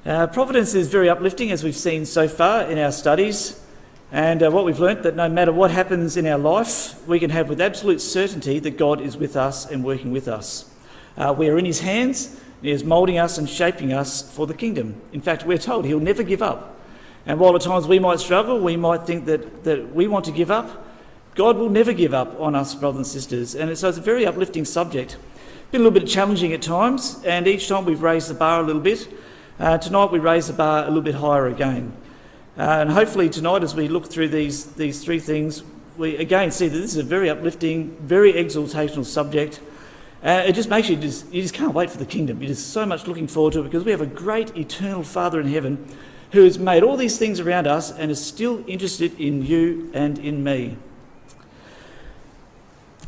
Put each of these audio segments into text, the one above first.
Providence is very uplifting, as we've seen so far in our studies, and what we've learnt that no matter what happens in our life, we can have with absolute certainty that God is with us and working with us. We are in his hands, and he is moulding us and shaping us for the kingdom. In fact, we're told he'll never give up. And while at times we might struggle, we might think that we want to give up, God will never give up on us, brothers and sisters. And so it's a very uplifting subject. Been a little bit challenging at times, and each time we've raised the bar a little bit. Tonight we raise the bar a little bit higher again. And hopefully tonight, as we look through these three things, we again see that this is a very uplifting, very exaltational subject. It just makes you just can't wait for the kingdom. You're just so much looking forward to it because we have a great eternal Father in heaven who has made all these things around us and is still interested in you and in me.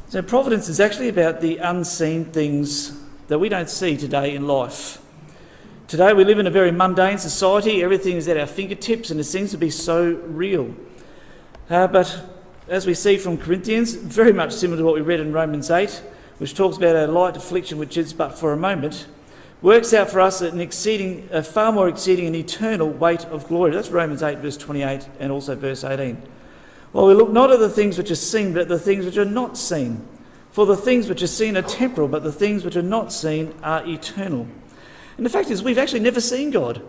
So providence is actually about the unseen things that we don't see today in life. Today we live in a very mundane society. Everything is at our fingertips and it seems to be so real. But as we see from Corinthians, very much similar to what we read in Romans 8, which talks about a light affliction which is but for a moment, works out for us a far more exceeding and eternal weight of glory. That's Romans 8 verse 28 and also verse 18. Well, we look not at the things which are seen, but at the things which are not seen. For the things which are seen are temporal, but the things which are not seen are eternal. And the fact is, we've actually never seen God.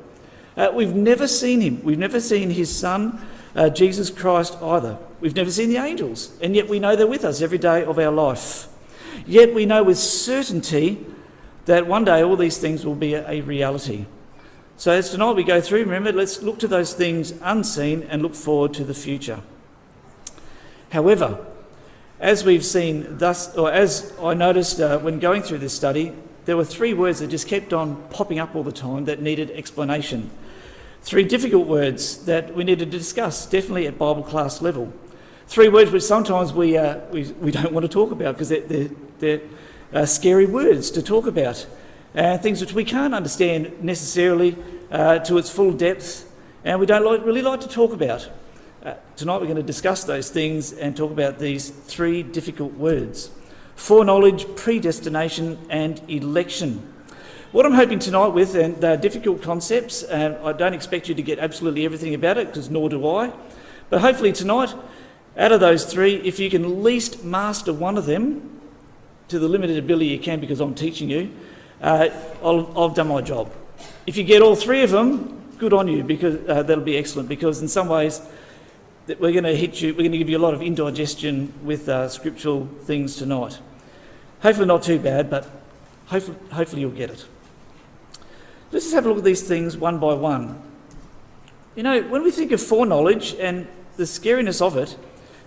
We've never seen him. We've never seen his Son, Jesus Christ, either. We've never seen the angels, and yet we know they're with us every day of our life. Yet we know with certainty that one day all these things will be a reality. So as tonight we go through, remember, let's look to those things unseen and look forward to the future. However, as we've seen thus, or as I noticed when going through this study, there were three words that just kept on popping up all the time that needed explanation. Three difficult words that we needed to discuss, definitely at Bible class level. Three words which sometimes we don't want to talk about because they're scary words to talk about. Things which we can't understand necessarily to its full depth, and we don't really like to talk about. Tonight we're going to discuss those things and talk about these three difficult words: foreknowledge, predestination and election. What I'm hoping tonight with, and they're difficult concepts, and I don't expect you to get absolutely everything about it, because nor do I, but hopefully tonight, out of those three, if you can at least master one of them to the limited ability you can, because I'm teaching you, I've done my job. If you get all three of them, good on you, because that'll be excellent, because in some ways we're going to give you a lot of indigestion with scriptural things tonight. Hopefully not too bad, but hopefully you'll get it. Let's just have a look at these things one by one. You know, when we think of foreknowledge and the scariness of it,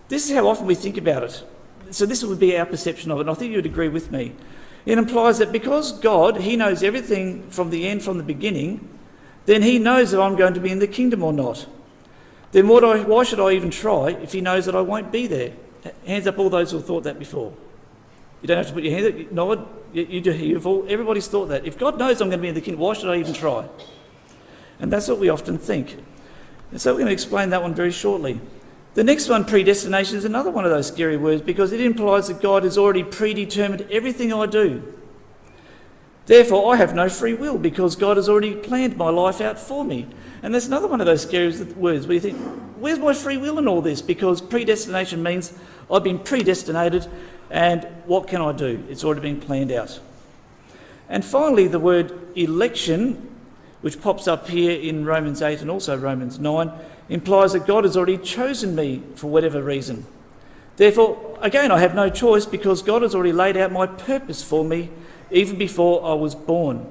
this is how often we think about it. So this would be our perception of it, and I think you'd agree with me. It implies that because God, he knows everything from the end, from the beginning, then he knows that I'm going to be in the kingdom or not. Then why should I even try if he knows that I won't be there? Hands up all those who have thought that before. You don't have to put your hand up, nod, you do. Everybody's thought that. If God knows I'm going to be in the kingdom, why should I even try? And that's what we often think. And so we're going to explain that one very shortly. The next one, predestination, is another one of those scary words because it implies that God has already predetermined everything I do. Therefore, I have no free will because God has already planned my life out for me. And that's another one of those scary words where you think, where's my free will in all this? Because predestination means I've been predestinated and what can I do? It's already been planned out. And finally, the word election, which pops up here in Romans 8 and also Romans 9, implies that God has already chosen me for whatever reason. Therefore, again, I have no choice because God has already laid out my purpose for me even before I was born.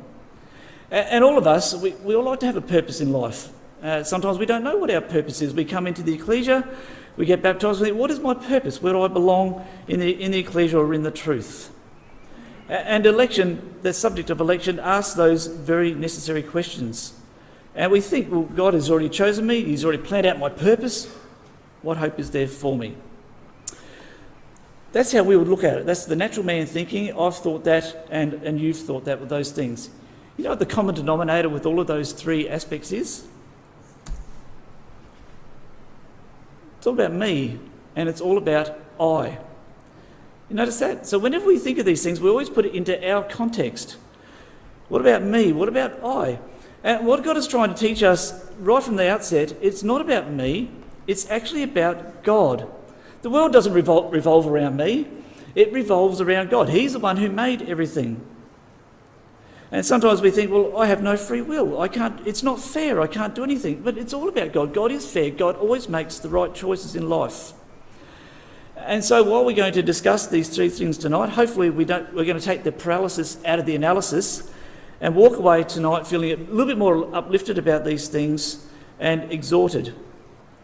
And all of us, we all like to have a purpose in life. Sometimes we don't know what our purpose is. We come into the ecclesia, we get baptised, we think, what is my purpose? Where do I belong in the ecclesia or in the truth? And election, the subject of election, asks those very necessary questions. And we think, well, God has already chosen me, he's already planned out my purpose. What hope is there for me? That's how we would look at it. That's the natural man thinking. I've thought that, and you've thought that with those things. You know what the common denominator with all of those three aspects is? It's all about me, and it's all about I. You notice that? So whenever we think of these things, we always put it into our context. What about me? What about I? And what God is trying to teach us right from the outset, it's not about me, it's actually about God. The world doesn't revolve around me, it revolves around God. He's the one who made everything. And sometimes we think, well, I have no free will. It's not fair, I can't do anything. But it's all about God. God is fair. God always makes the right choices in life. And so while we're going to discuss these three things tonight, hopefully we're going to take the paralysis out of the analysis and walk away tonight feeling a little bit more uplifted about these things and exhorted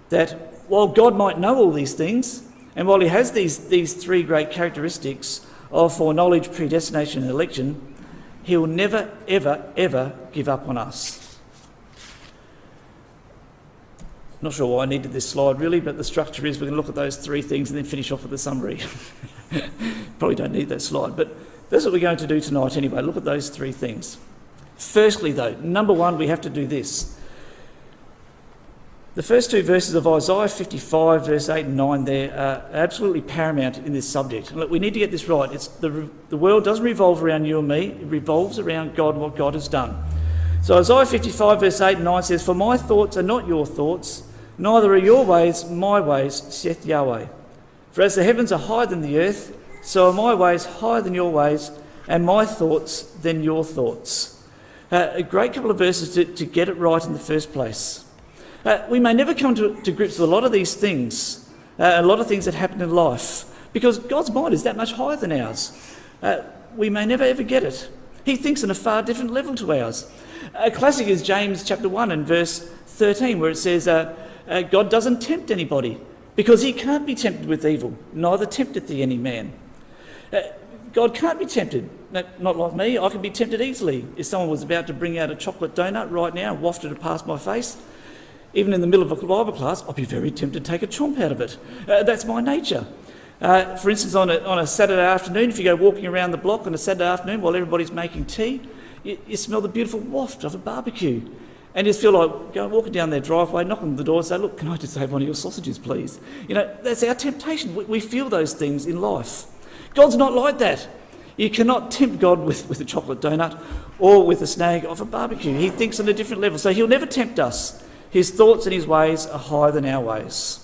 that while God might know all these things, and while he has these three great characteristics of foreknowledge, predestination and election, he will never, ever, ever give up on us. Not sure why I needed this slide really, but the structure is we're going to look at those three things and then finish off with the summary. Probably don't need that slide, but that's what we're going to do tonight anyway, look at those three things. Firstly though, number one, we have to do this. The first two verses of Isaiah 55, verse 8 and 9 there are absolutely paramount in this subject. And look, we need to get this right. The world doesn't revolve around you and me, it revolves around God and what God has done. So Isaiah 55, verse 8 and 9 says, "For my thoughts are not your thoughts, neither are your ways my ways, saith Yahweh. For as the heavens are higher than the earth, so are my ways higher than your ways, and my thoughts than your thoughts." A great couple of verses to get it right in the first place. We may never come to grips with a lot of these things, a lot of things that happen in life, because God's mind is that much higher than ours. We may never ever get it. He thinks on a far different level to ours. A classic is James chapter 1 and verse 13, where it says, God doesn't tempt anybody, because he can't be tempted with evil, neither tempteth he any man. God can't be tempted. Not like me, I can be tempted easily. If someone was about to bring out a chocolate donut right now and wafted it past my face, even in the middle of a Bible class, I'd be very tempted to take a chomp out of it. That's my nature. For instance, on a Saturday afternoon, if you go walking around the block on a Saturday afternoon while everybody's making tea, you smell the beautiful waft of a barbecue. And you just feel like going walking down their driveway, knock on the door and say, "Look, can I just have one of your sausages, please?" You know, that's our temptation. We feel those things in life. God's not like that. You cannot tempt God with a chocolate donut or with a snag of a barbecue. He thinks on a different level, so he'll never tempt us. His thoughts and his ways are higher than our ways.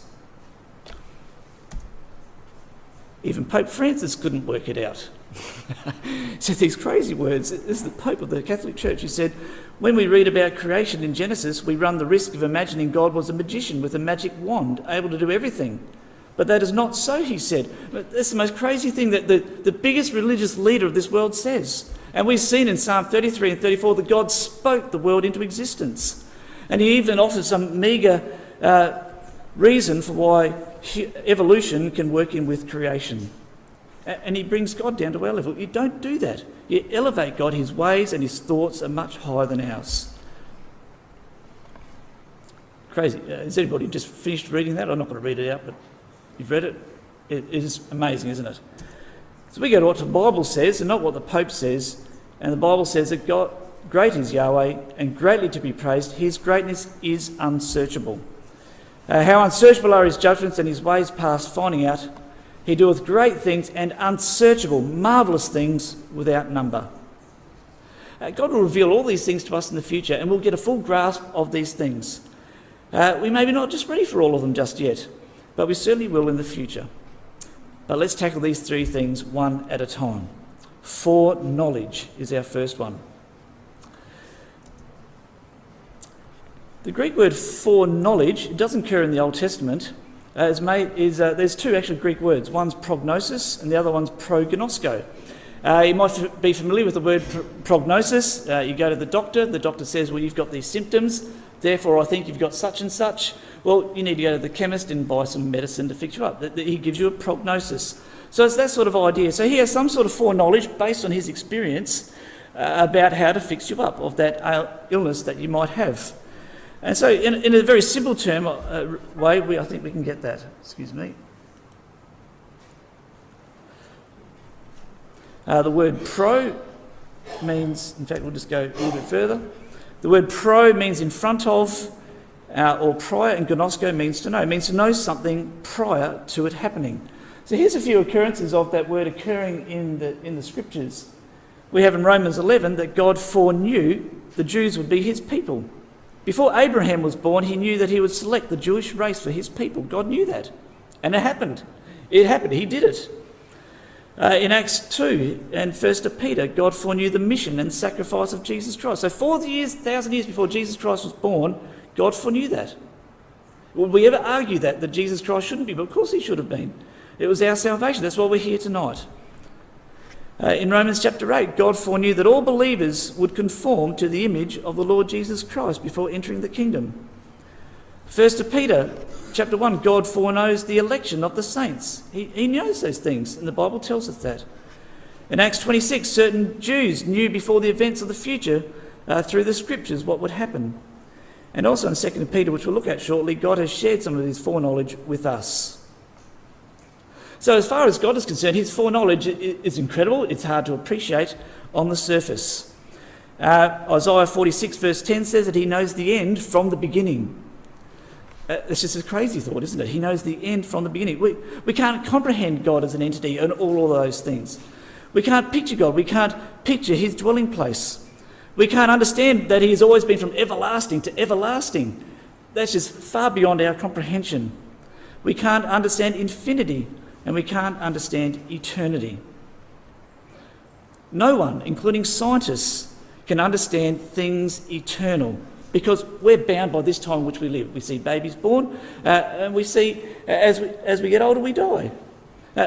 Even Pope Francis couldn't work it out. He said these crazy words. This is the Pope of the Catholic Church. He said, "When we read about creation in Genesis, we run the risk of imagining God was a magician with a magic wand, able to do everything. But that is not so," he said. That's the most crazy thing that the biggest religious leader of this world says. And we've seen in Psalm 33 and 34 that God spoke the world into existence. And he even offers some meagre reason for why evolution can work in with creation. And he brings God down to our level. You don't do that. You elevate God. His ways and his thoughts are much higher than ours. Crazy. Has anybody just finished reading that? I'm not going to read it out, but you've read it? It is amazing, isn't it? So we go to what the Bible says and not what the Pope says. And the Bible says that God, great is Yahweh and greatly to be praised. His greatness is unsearchable. How unsearchable are his judgments and his ways past finding out. He doeth great things and unsearchable, marvellous things without number. God will reveal all these things to us in the future, and we'll get a full grasp of these things. We may be not just ready for all of them just yet, but we certainly will in the future. But let's tackle these three things one at a time. Foreknowledge is our first one. The Greek word foreknowledge, it doesn't occur in the Old Testament. There's two actual Greek words. One's prognosis and the other one's prognosko. You might be familiar with the word prognosis. You go to the doctor says, well, you've got these symptoms, therefore I think you've got such and such. Well, you need to go to the chemist and buy some medicine to fix you up. He gives you a prognosis. So it's that sort of idea. So he has some sort of foreknowledge based on his experience about how to fix you up of that illness that you might have. And so in a very simple term way, I think we can get that. Excuse me. The word pro means, in fact, we'll just go a little bit further. The word pro means in front of, or prior, and gnosko means to know. It means to know something prior to it happening. So here's a few occurrences of that word occurring in the scriptures. We have in Romans 11 that God foreknew the Jews would be his people. Before Abraham was born, he knew that he would select the Jewish race for his people. God knew that. And it happened. It happened. He did it. In Acts 2 and 1 Peter, God foreknew the mission and sacrifice of Jesus Christ. So 1,000 years before Jesus Christ was born, God foreknew that. Would we ever argue that Jesus Christ shouldn't be? But of course he should have been. It was our salvation. That's why we're here tonight. In Romans chapter 8, God foreknew that all believers would conform to the image of the Lord Jesus Christ before entering the kingdom. 1 Peter chapter 1, God foreknows the election of the saints. He knows those things, and the Bible tells us that. In Acts 26, certain Jews knew before the events of the future through the scriptures what would happen. And also in 2 Peter, which we'll look at shortly, God has shared some of his foreknowledge with us. So as far as God is concerned, his foreknowledge is incredible. It's hard to appreciate on the surface. Isaiah 46 verse 10 says that he knows the end from the beginning. It's just a crazy thought, isn't it? He knows the end from the beginning. We can't comprehend God as an entity and all of those things. We can't picture God. We can't picture his dwelling place. We can't understand that he has always been from everlasting to everlasting. That's just far beyond our comprehension. We can't understand infinity, and we can't understand eternity. No one, including scientists, can understand things eternal because we're bound by this time in which we live. We see babies born, and we see as we get older we die.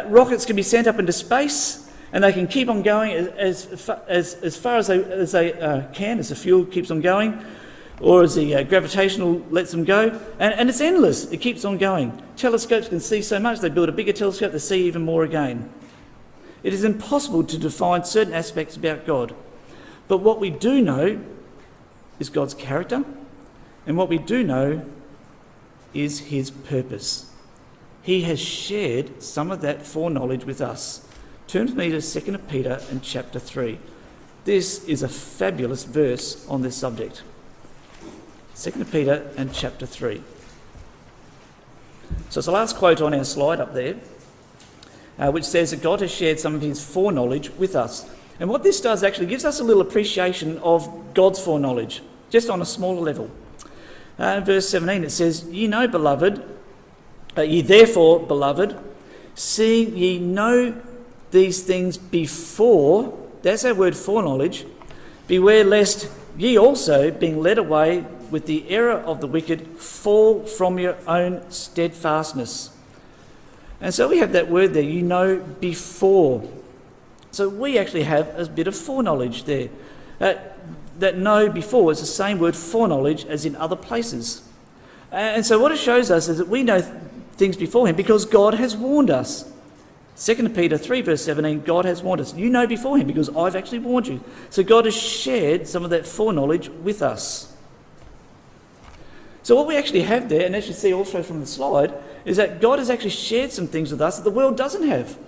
Rockets can be sent up into space, and they can keep on going as far as they can, as the fuel keeps on going, or as the gravitational lets them go, and it's endless. It keeps on going. Telescopes can see so much, they build a bigger telescope to see even more again. It is impossible to define certain aspects about God. But what we do know is God's character, and what we do know is his purpose. He has shared some of that foreknowledge with us. Turn with me to 2 Peter and chapter 3. This is a fabulous verse on this subject. 2 Peter and chapter 3. So it's the last quote on our slide up there, which says that God has shared some of his foreknowledge with us. And what this does actually gives us a little appreciation of God's foreknowledge, just on a smaller level. In verse 17 it says, ye therefore, beloved, seeing ye know these things before, that's our word foreknowledge, beware lest ye also, being led away with the error of the wicked, fall from your own steadfastness. And so we have that word there, you know before. So we actually have a bit of foreknowledge there. That know before is the same word foreknowledge as in other places. And so what it shows us is that we know things beforehand because God has warned us. 2 Peter 3 verse 17, God has warned us. You know beforehand because I've actually warned you. So God has shared some of that foreknowledge with us. So what we actually have there, and as you see also from the slide, is that God has actually shared some things with us that the world doesn't have.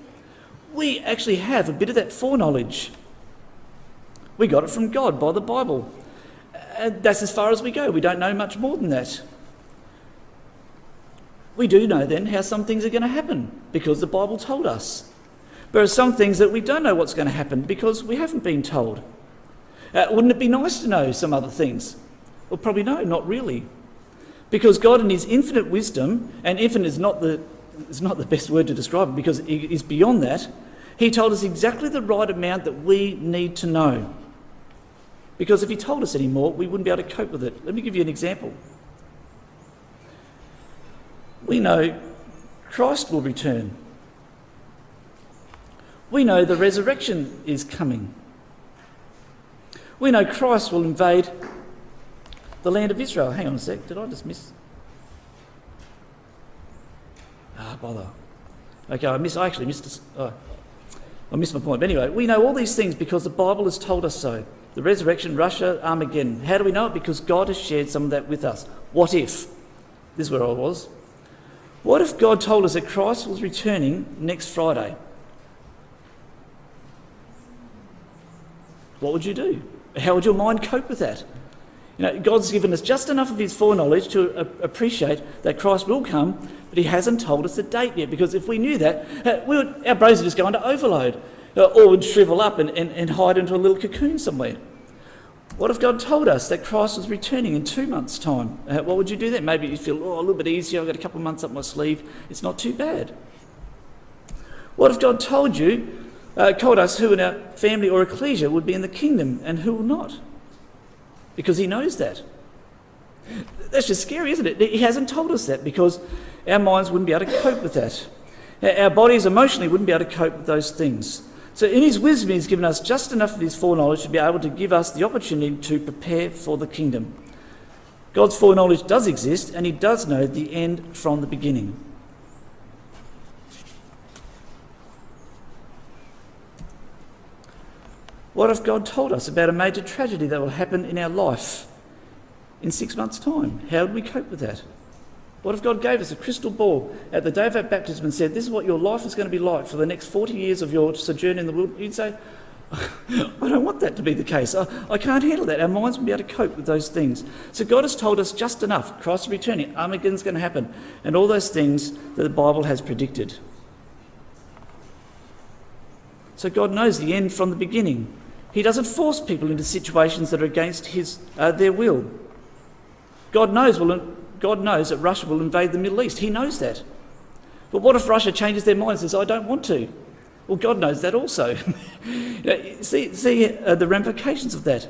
We actually have a bit of that foreknowledge. We got it from God by the Bible. And that's as far as we go. We don't know much more than that. We do know then how some things are going to happen because the Bible told us. There are some things that we don't know what's going to happen because we haven't been told. Wouldn't it be nice to know some other things? Well, probably no, not really. Because God in his infinite wisdom, and infinite is not the best word to describe it because it is beyond that, he told us exactly the right amount that we need to know. Because if he told us any more, we wouldn't be able to cope with it. Let me give you an example. We know Christ will return. We know the resurrection is coming. We know Christ will invade the land of Israel. Hang on a sec, did I just miss? Bother. Okay, I missed my point. But anyway, we know all these things because the Bible has told us so. The resurrection, Russia, Armageddon. How do we know it? Because God has shared some of that with us. What if? This is where I was. What if God told us that Christ was returning next Friday? What would you do? How would your mind cope with that? You know, God's given us just enough of his foreknowledge to appreciate that Christ will come, but he hasn't told us the date yet, because if we knew that, our brains would just go into overload, or would shrivel up and hide into a little cocoon somewhere. What if God told us that Christ was returning in 2 months' time? What would you do then? Maybe you feel, a little bit easier, I've got a couple of months up my sleeve, it's not too bad. What if God told us who in our family or ecclesia would be in the kingdom and who will not? Because he knows that. That's just scary, isn't it? He hasn't told us that because our minds wouldn't be able to cope with that. Our bodies emotionally wouldn't be able to cope with those things. So in his wisdom, he's given us just enough of his foreknowledge to be able to give us the opportunity to prepare for the kingdom. God's foreknowledge does exist, and he does know the end from the beginning. What if God told us about a major tragedy that will happen in our life in 6 months' time? How would we cope with that? What if God gave us a crystal ball at the day of our baptism and said, this is what your life is going to be like for the next 40 years of your sojourn in the wilderness? You'd say, I don't want that to be the case. I can't handle that. Our minds won't be able to cope with those things. So God has told us just enough. Christ is returning. Armageddon's going to happen. And all those things that the Bible has predicted. So God knows the end from the beginning. He doesn't force people into situations that are against their will. God knows that Russia will invade the Middle East. He knows that. But what if Russia changes their mind and says, I don't want to? Well, God knows that also. See the ramifications of that.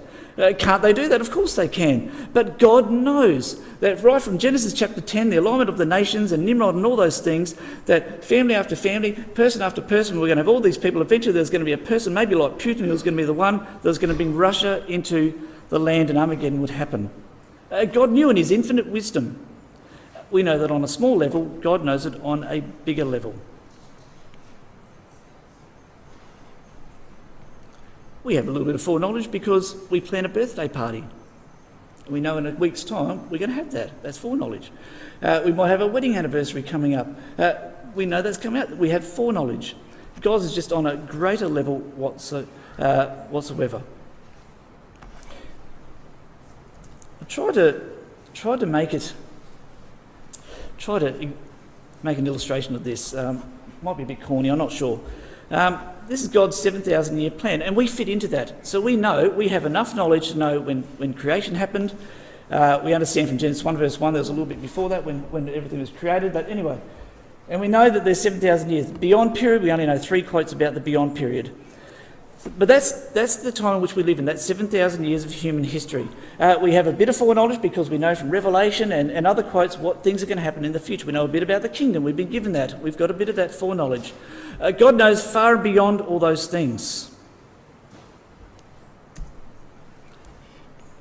Can't they do that? Of course they can. But God knows that right from Genesis chapter 10, the alignment of the nations and Nimrod and all those things, that family after family, person after person, we're going to have all these people. Eventually there's going to be a person, maybe like Putin, who's going to be the one that's going to bring Russia into the land and Armageddon would happen. God knew in his infinite wisdom. We know that on a small level, God knows it on a bigger level. We have a little bit of foreknowledge because we plan a birthday party. We know in a week's time we're going to have that. That's foreknowledge. We might have a wedding anniversary coming up. We know that's coming up. We have foreknowledge. God is just on a greater level whatsoever. Try to make an illustration of this. Might be a bit corny, I'm not sure. This is God's 7,000-year plan, and we fit into that. So we know, we have enough knowledge to know when creation happened. We understand from Genesis 1 verse 1, there was a little bit before that when everything was created, but anyway. And we know that there's 7,000 years. Beyond period, we only know 3 quotes about the beyond period. But that's the time in which we live in, that's 7,000 years of human history. We have a bit of foreknowledge because we know from Revelation and other quotes what things are going to happen in the future. We know a bit about the kingdom, we've been given that. We've got a bit of that foreknowledge. God knows far and beyond all those things.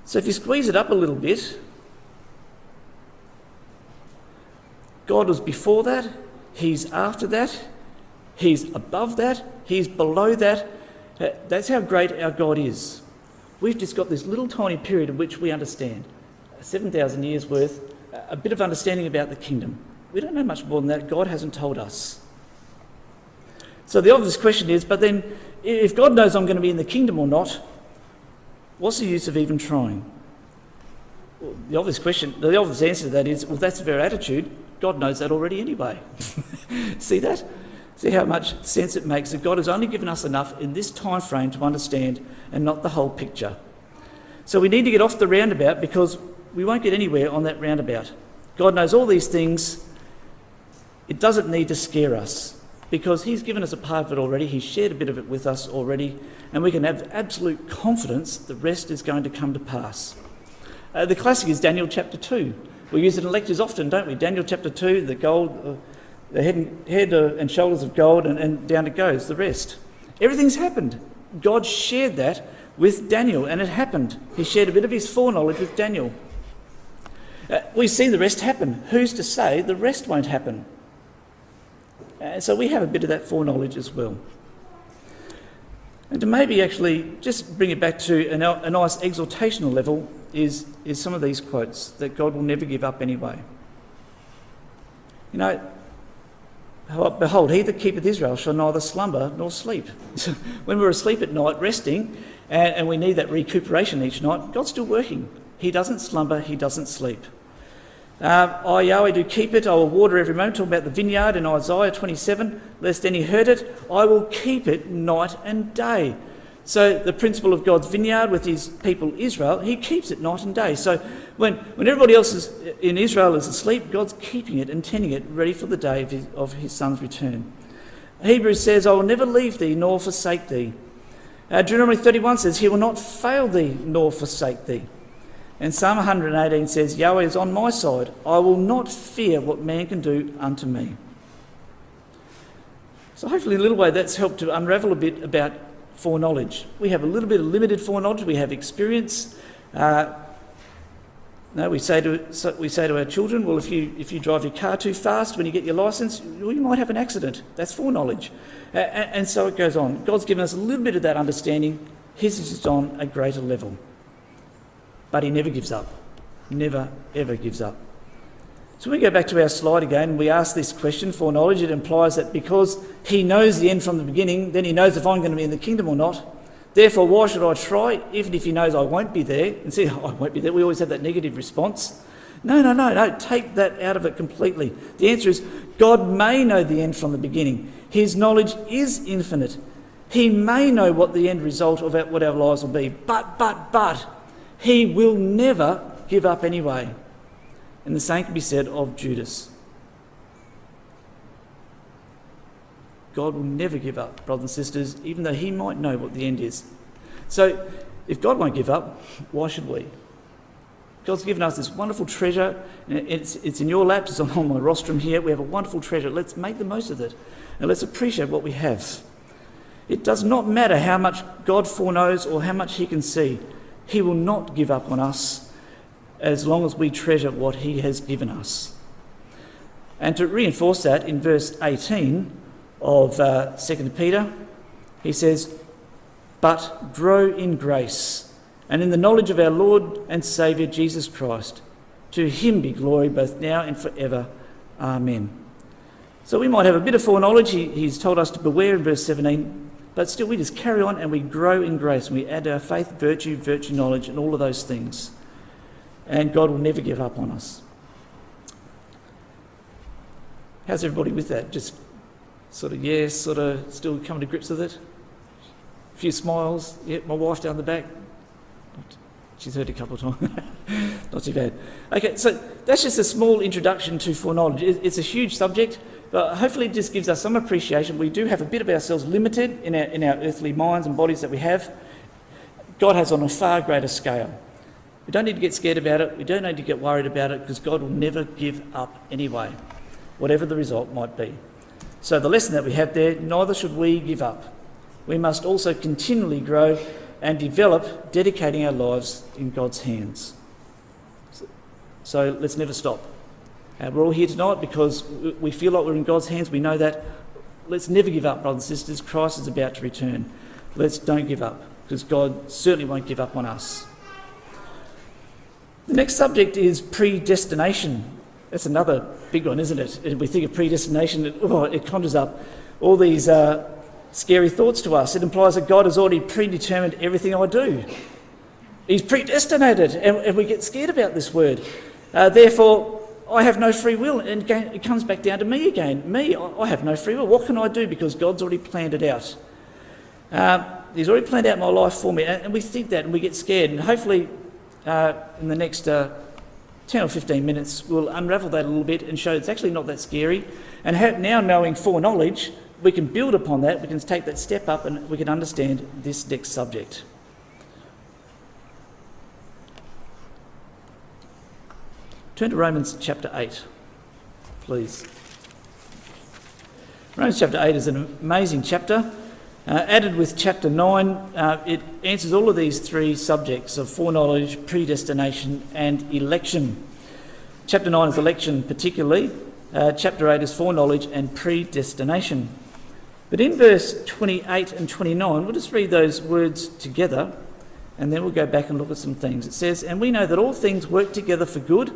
So if you squeeze it up a little bit, God was before that, he's after that, he's above that, he's below that. That's how great our God is. We've just got this little tiny period in which we understand. 7,000 years worth, a bit of understanding about the kingdom. We don't know much more than that. God hasn't told us. So the obvious question is, but then if God knows I'm going to be in the kingdom or not, what's the use of even trying? Well, the obvious answer to that is, well, that's their attitude. God knows that already anyway. See that? See how much sense it makes that God has only given us enough in this time frame to understand and not the whole picture. So we need to get off the roundabout because we won't get anywhere on that roundabout. God knows all these things. It doesn't need to scare us because he's given us a part of it already. He's shared a bit of it with us already, and we can have absolute confidence the rest is going to come to pass. The classic is Daniel chapter 2. We use it in lectures often, don't we? Daniel chapter 2, the gold... the head and shoulders of gold, and down it goes, the rest. Everything's happened. God shared that with Daniel, and it happened. He shared a bit of his foreknowledge with Daniel. We see the rest happen. Who's to say the rest won't happen? So we have a bit of that foreknowledge as well. And to maybe actually just bring it back to a nice exhortational level is some of these quotes, that God will never give up anyway. You know, behold, he that keepeth Israel shall neither slumber nor sleep. When we're asleep at night, resting, and we need that recuperation each night, God's still working. He doesn't slumber, he doesn't sleep. I, Yahweh, do keep it. I will water every moment. Talking about the vineyard in Isaiah 27. Lest any hurt it, I will keep it night and day. So the principle of God's vineyard with his people Israel, he keeps it night and day. So when everybody else in Israel is asleep, God's keeping it and tending it ready for the day of his son's return. Hebrews says, I will never leave thee nor forsake thee. Deuteronomy 31 says, he will not fail thee nor forsake thee. And Psalm 118 says, Yahweh is on my side. I will not fear what man can do unto me. So hopefully in a little way that's helped to unravel a bit about foreknowledge. We have a little bit of limited foreknowledge. We have experience. We say to our children, well, if you drive your car too fast when you get your licence, well, you might have an accident. That's foreknowledge. And so it goes on. God's given us a little bit of that understanding. His is just on a greater level. But he never gives up. Never, ever gives up. So we go back to our slide again. We ask this question, foreknowledge. It implies that because he knows the end from the beginning, then he knows if I'm going to be in the kingdom or not. Therefore, why should I try, even if he knows I won't be there? And see, I won't be there. We always have that negative response. No. Take that out of it completely. The answer is, God may know the end from the beginning. His knowledge is infinite. He may know what the end result of what our lives will be. But, he will never give up anyway. And the same can be said of Judas. God will never give up, brothers and sisters, even though he might know what the end is. So, if God won't give up, why should we? God's given us this wonderful treasure. It's in your lap, it's on my rostrum here. We have a wonderful treasure. Let's make the most of it. And let's appreciate what we have. It does not matter how much God foreknows or how much he can see. He will not give up on us as long as we treasure what he has given us. And to reinforce that, in verse 18 of 2 Peter, he says, but grow in grace and in the knowledge of our Lord and Saviour Jesus Christ. To him be glory both now and forever. Amen. So we might have a bit of foreknowledge. He's told us to beware in verse 17, but still we just carry on and we grow in grace and we add our faith, virtue knowledge and all of those things. And God will never give up on us. How's everybody with that? Just sort of still coming to grips with it? A few smiles. Yeah, my wife down the back. She's heard a couple of times. Not too bad. Okay, so that's just a small introduction to foreknowledge. It's a huge subject, but hopefully it just gives us some appreciation. We do have a bit of ourselves limited in our earthly minds and bodies that we have. God has on a far greater scale. We don't need to get scared about it. We don't need to get worried about it because God will never give up anyway, whatever the result might be. So the lesson that we have there, neither should we give up. We must also continually grow and develop, dedicating our lives in God's hands. So let's never stop. We're all here tonight because we feel like we're in God's hands. We know that. Let's never give up, brothers and sisters. Christ is about to return. Don't give up because God certainly won't give up on us. The next subject is predestination. That's another big one, isn't it? If we think of predestination, it conjures up all these scary thoughts to us. It implies that God has already predetermined everything I do. He's predestinated, and we get scared about this word. Therefore, I have no free will. And again, it comes back down to me again. I have no free will. What can I do? Because God's already planned it out. He's already planned out my life for me. And we think that, and we get scared. And hopefully, in the next 10 or 15 minutes, we'll unravel that a little bit and show it's actually not that scary. And now knowing foreknowledge, we can build upon that, we can take that step up and we can understand this next subject. Turn to Romans chapter 8, please. Romans chapter 8 is an amazing chapter. Added with chapter 9, it answers all of these three subjects of foreknowledge, predestination and election. Chapter 9 is election particularly. Chapter 8 is foreknowledge and predestination. But in verse 28 and 29, we'll just read those words together and then we'll go back and look at some things. It says, and we know that all things work together for good,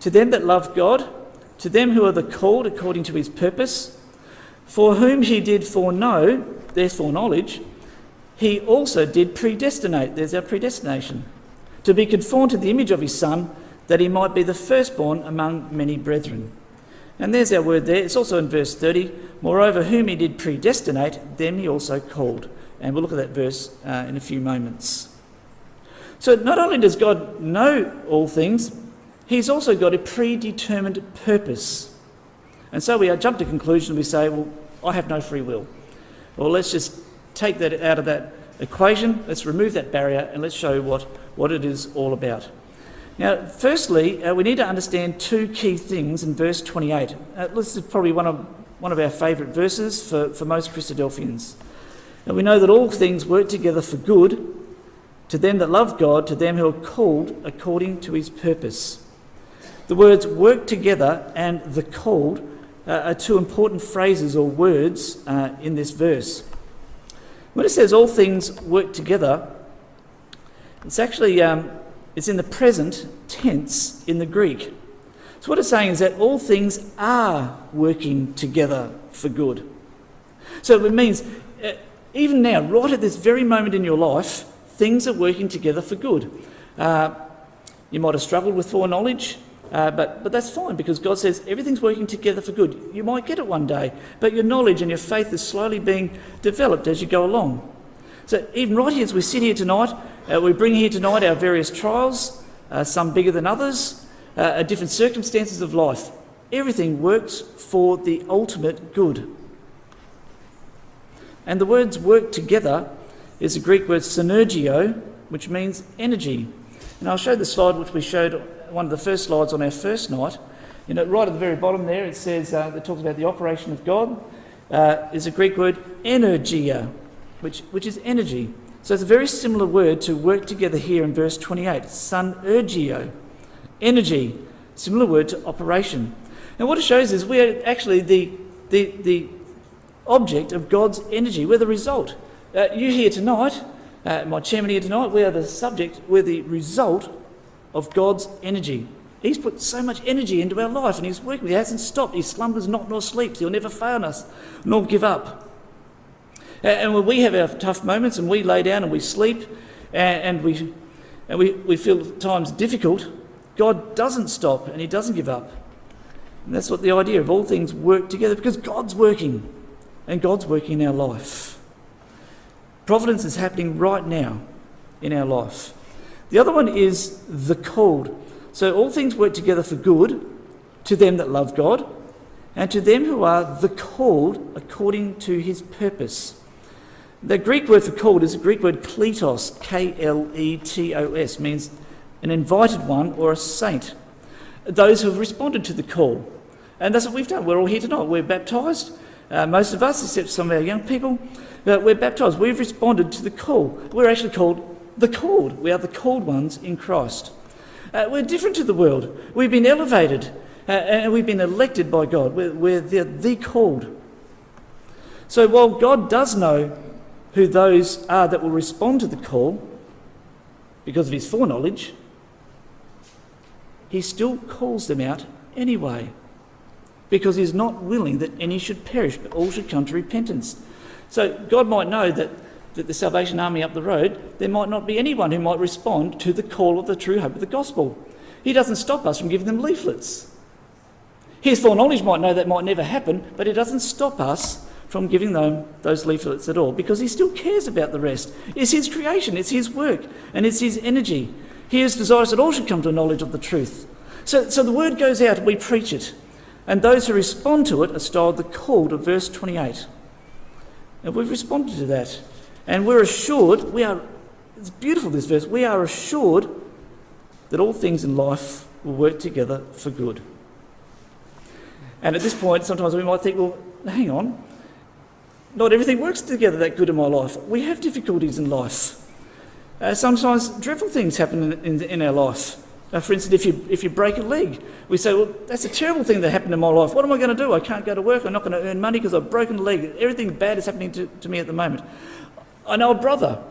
to them that love God, to them who are the called according to his purpose, for whom he did foreknow, there's foreknowledge, he also did predestinate, there's our predestination, to be conformed to the image of his Son, that he might be the firstborn among many brethren. And there's our word there. It's also in verse 30. Moreover, whom he did predestinate, them he also called. And we'll look at that verse in a few moments. So not only does God know all things, he's also got a predetermined purpose. And so we jump to conclusion, we say, well, I have no free will. Well, let's just take that out of that equation, let's remove that barrier, and let's show what it is all about. Now, firstly, we need to understand two key things in verse 28. This is probably one of our favourite verses for most Christadelphians. And we know that all things work together for good to them that love God, to them who are called according to his purpose. The words work together and the called are two important phrases or words in this verse. When it says all things work together, it's actually it's in the present tense in the Greek. So what it's saying is that all things are working together for good. So it means even now, right at this very moment in your life, things are working together for good. You might have struggled with foreknowledge, but that's fine because God says everything's working together for good. You might get it one day, but your knowledge and your faith is slowly being developed as you go along. So even right here as we sit here tonight, we bring here tonight our various trials, some bigger than others, different circumstances of life. Everything works for the ultimate good. And the words work together is the Greek word synergio, which means energy. And I'll show the slide which we showed, one of the first slides on our first night. You know, right at the very bottom there, it says, it talks about the operation of God, is a Greek word energia, which is energy. So it's a very similar word to work together here in verse 28, synergio, energy, similar word to operation. And what it shows is we are actually the object of God's energy. We're the result. You here tonight, my chairman here tonight, we are the subject, we're the result of God's energy. He's put so much energy into our life and he's working. He hasn't stopped. He slumbers not nor sleeps. He'll never fail us nor give up. And when we have our tough moments and we lay down and we sleep and we feel times difficult, God doesn't stop and he doesn't give up. And that's what the idea of all things work together, because God's working and God's working in our life. Providence is happening right now in our life. The other one is the called. So all things work together for good to them that love God and to them who are the called according to his purpose. The Greek word for called is the Greek word kletos, K-L-E-T-O-S, means an invited one or a saint. Those who have responded to the call. And that's what we've done. We're all here tonight. We're baptised. Most of us, except some of our young people, we're baptised. We've responded to the call. We're actually called the called. We are the called ones in Christ. We're different to the world. We've been elevated and we've been elected by God. We're the called. So while God does know who those are that will respond to the call because of his foreknowledge, he still calls them out anyway, because he's not willing that any should perish, but all should come to repentance. So God might know that the Salvation Army up the road, there might not be anyone who might respond to the call of the true hope of the gospel. He doesn't stop us from giving them leaflets. His foreknowledge might know that might never happen, but it doesn't stop us from giving them those leaflets at all, because he still cares about the rest. It's his creation, it's his work, and it's his energy. He is desirous that all should come to a knowledge of the truth. So the word goes out and we preach it. And those who respond to it are styled the called of verse 28. And we've responded to that. And we're assured, it's beautiful this verse, we are assured that all things in life will work together for good. And at this point, sometimes we might think, well, hang on, not everything works together that good in my life. We have difficulties in life. Sometimes dreadful things happen in our life. For instance, if you break a leg, we say, well, that's a terrible thing that happened in my life. What am I going to do? I can't go to work. I'm not going to earn money because I've broken a leg. Everything bad is happening to me at the moment. I know a brother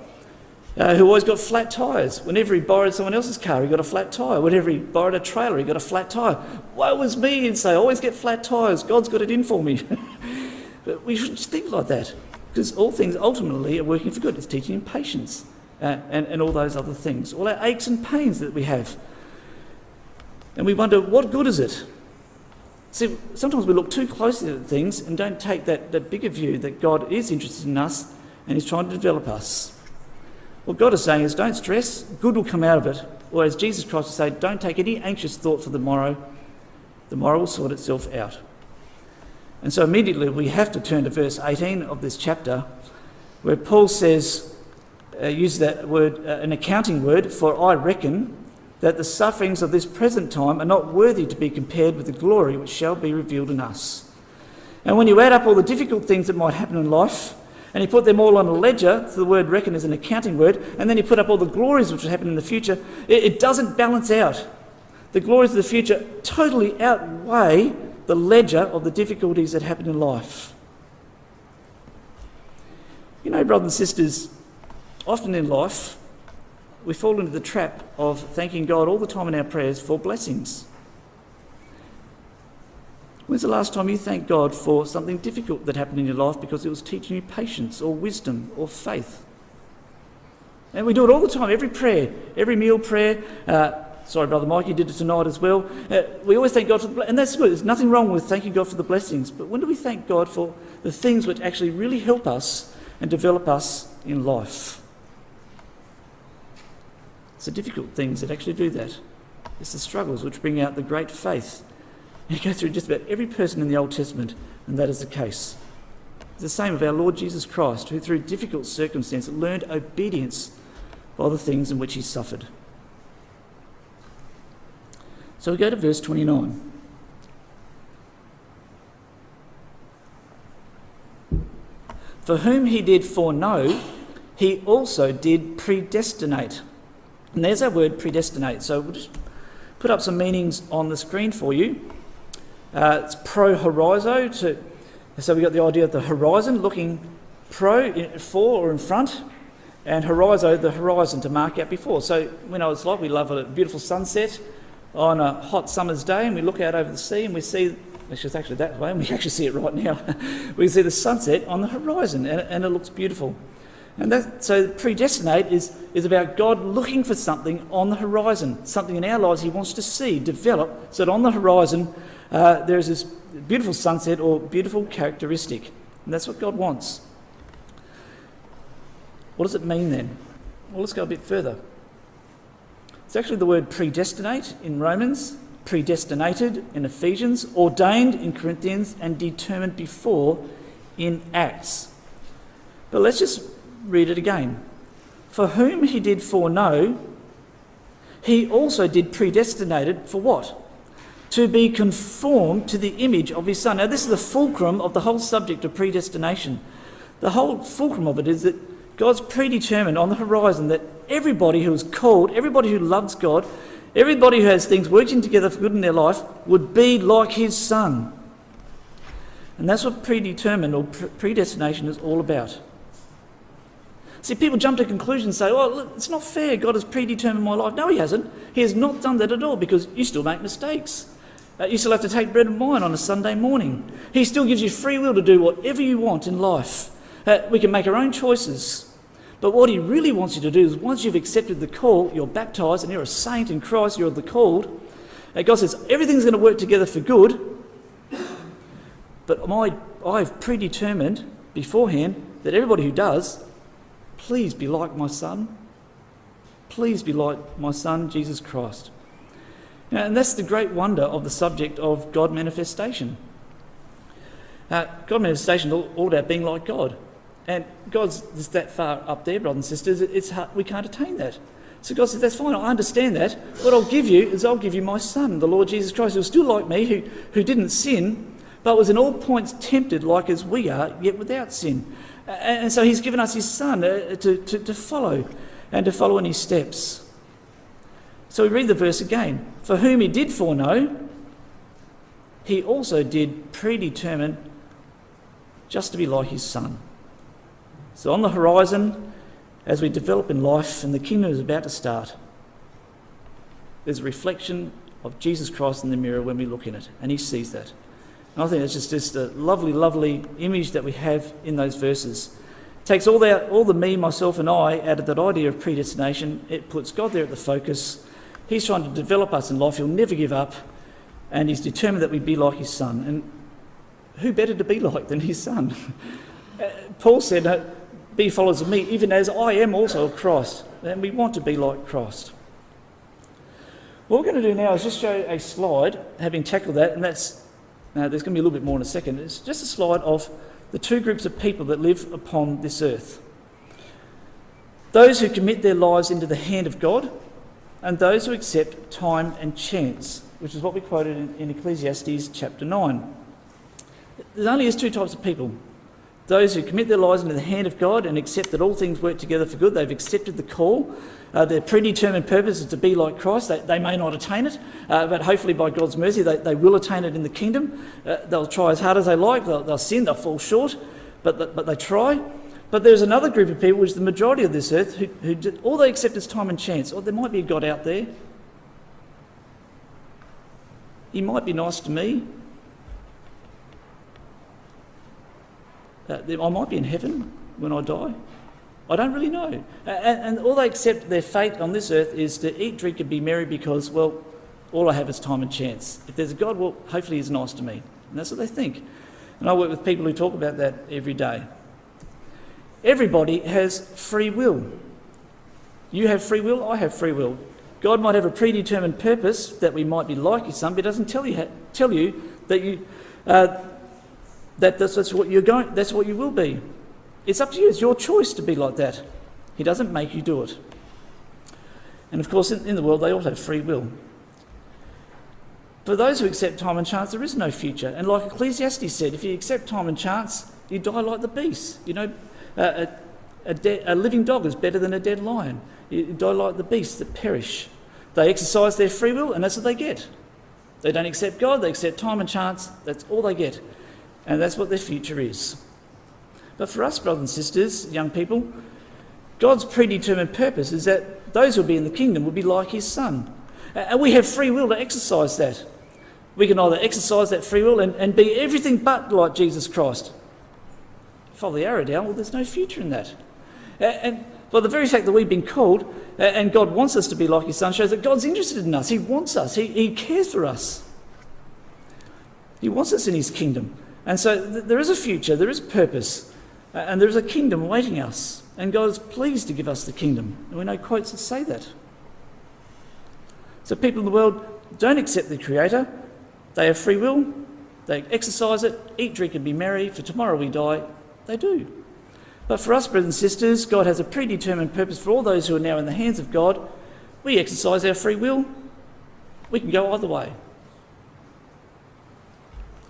who always got flat tyres. Whenever he borrowed someone else's car, he got a flat tyre. Whenever he borrowed a trailer, he got a flat tyre. Woe was me, he'd say, I always get flat tyres. God's got it in for me. But we shouldn't think like that, because all things ultimately are working for good. It's teaching him patience and all those other things, all our aches and pains that we have. And we wonder, what good is it? See, sometimes we look too closely at things and don't take that bigger view that God is interested in us and he's trying to develop us. What God is saying is, don't stress, good will come out of it. Or as Jesus Christ would say, don't take any anxious thought for the morrow will sort itself out. And so immediately we have to turn to verse 18 of this chapter, where Paul says, use that word, an accounting word, for I reckon that the sufferings of this present time are not worthy to be compared with the glory which shall be revealed in us. And when you add up all the difficult things that might happen in life, and you put them all on a ledger, so the word reckon is an accounting word, and then you put up all the glories which will happen in the future, it doesn't balance out. The glories of the future totally outweigh the ledger of the difficulties that happen in life. You know, brothers and sisters, often in life, we fall into the trap of thanking God all the time in our prayers for blessings. When's the last time you thanked God for something difficult that happened in your life because it was teaching you patience or wisdom or faith? And we do it all the time, every prayer, every meal prayer. Sorry, Brother Mike, you did it tonight as well. We always thank God for the and that's good. There's nothing wrong with thanking God for the blessings. But when do we thank God for the things which actually really help us and develop us in life? It's the difficult things that actually do that. It's the struggles which bring out the great faith. You go through just about every person in the Old Testament, and that is the case. It's the same of our Lord Jesus Christ, who through difficult circumstances learned obedience by the things in which he suffered. So we go to verse 29. For whom he did foreknow, he also did predestinate. And there's our word, predestinate. So we'll just put up some meanings on the screen for you. It's pro-horizo. So we've got the idea of the horizon, looking for or in front, and horizo, the horizon, to mark out before. So when I was like, we love a beautiful sunset on a hot summer's day, and we look out over the sea and we see, which is actually that way, and we actually see it right now. We see the sunset on the horizon, and it looks beautiful. And so predestinate is about God looking for something on the horizon, something in our lives he wants to see, develop, so that on the horizon there's this beautiful sunset or beautiful characteristic. And that's what God wants. What does it mean then? Well, let's go a bit further. It's actually the word predestinate in Romans, predestinated in Ephesians, ordained in Corinthians, and determined before in Acts. But let's just read it again. For whom he did foreknow, he also did predestinated for what? To be conformed to the image of his Son. Now this is the fulcrum of the whole subject of predestination. The whole fulcrum of it is that God's predetermined on the horizon that everybody who is called, everybody who loves God, everybody who has things working together for good in their life would be like his Son. And that's what predetermined or predestination is all about. See, people jump to conclusions and say, oh, look, it's not fair, God has predetermined my life. No, he hasn't. He has not done that at all, because you still make mistakes. You still have to take bread and wine on a Sunday morning. He still gives you free will to do whatever you want in life. We can make our own choices. But what he really wants you to do is, once you've accepted the call, you're baptised and you're a saint in Christ, you're the called. God says, everything's going to work together for good. But I've predetermined beforehand that everybody who does, please be like my Son. Please be like my Son, Jesus Christ. And that's the great wonder of the subject of God manifestation. God manifestation is all about being like God. And God's just that far up there, brothers and sisters, it's hard, we can't attain that. So God says, that's fine, I understand that. What I'll give you my Son, the Lord Jesus Christ, who's still like me, who didn't sin, but was in all points tempted like as we are, yet without sin. And so he's given us his Son to follow, and to follow in his steps. So we read the verse again. For whom he did foreknow, he also did predetermine just to be like his Son. So on the horizon, as we develop in life and the kingdom is about to start, there's a reflection of Jesus Christ in the mirror when we look in it, and he sees that. And I think it's just a lovely, lovely image that we have in those verses. It takes all the me, myself and I out of that idea of predestination. It puts God there at the focus. He's trying to develop us in life. He'll never give up. And he's determined that we be like his Son. And who better to be like than his Son? Paul said, be followers of me, even as I am also of Christ. And we want to be like Christ. What we're going to do now is just show a slide, having tackled that, and that's, there's going to be a little bit more in a second. It's just a slide of the two groups of people that live upon this earth. Those who commit their lives into the hand of God, and those who accept time and chance, which is what we quoted in Ecclesiastes chapter 9. There only is two types of people. Those who commit their lives into the hand of God and accept that all things work together for good. They've accepted the call. Their predetermined purpose is to be like Christ. They may not attain it, but hopefully by God's mercy they will attain it in the kingdom. They'll try as hard as they like. They'll sin, they'll fall short, but they try. But there's another group of people, which is the majority of this earth, who all they accept is time and chance. Or there might be a God out there. He might be nice to me. I might be in heaven when I die. I don't really know. And all they accept, their fate on this earth, is to eat, drink and be merry because, well, all I have is time and chance. If there's a God, well, hopefully he's nice to me. And that's what they think. And I work with people who talk about that every day. Everybody has free will. You have free will, I have free will. God might have a predetermined purpose that we might be like his son, but he doesn't tell you that you that's what you're going. That's what you will be. It's up to you. It's your choice to be like that. He doesn't make you do it. And of course, in the world, they all have free will. For those who accept time and chance, there is no future. And like Ecclesiastes said, if you accept time and chance, you die like the beast. You know, a living dog is better than a dead lion. You die like the beasts that perish. They exercise their free will, and that's what they get. They don't accept God, they accept time and chance. That's all they get. And that's what their future is. But for us, brothers and sisters, young people, God's predetermined purpose is that those who will be in the kingdom will be like his son. And we have free will to exercise that. We can either exercise that free will and be everything but like Jesus Christ. Follow the arrow down, well, there's no future in that. And well, the very fact that we've been called and God wants us to be like his son shows that God's interested in us. He wants us. He cares for us. He wants us in his kingdom. And so there is a future, there is purpose, and there is a kingdom awaiting us. And God is pleased to give us the kingdom. And we know quotes that say that. So people in the world don't accept the Creator. They have free will. They exercise it, eat, drink and be merry. For tomorrow we die. They do. But for us, brothers and sisters, God has a predetermined purpose for all those who are now in the hands of God. We exercise our free will. We can go either way.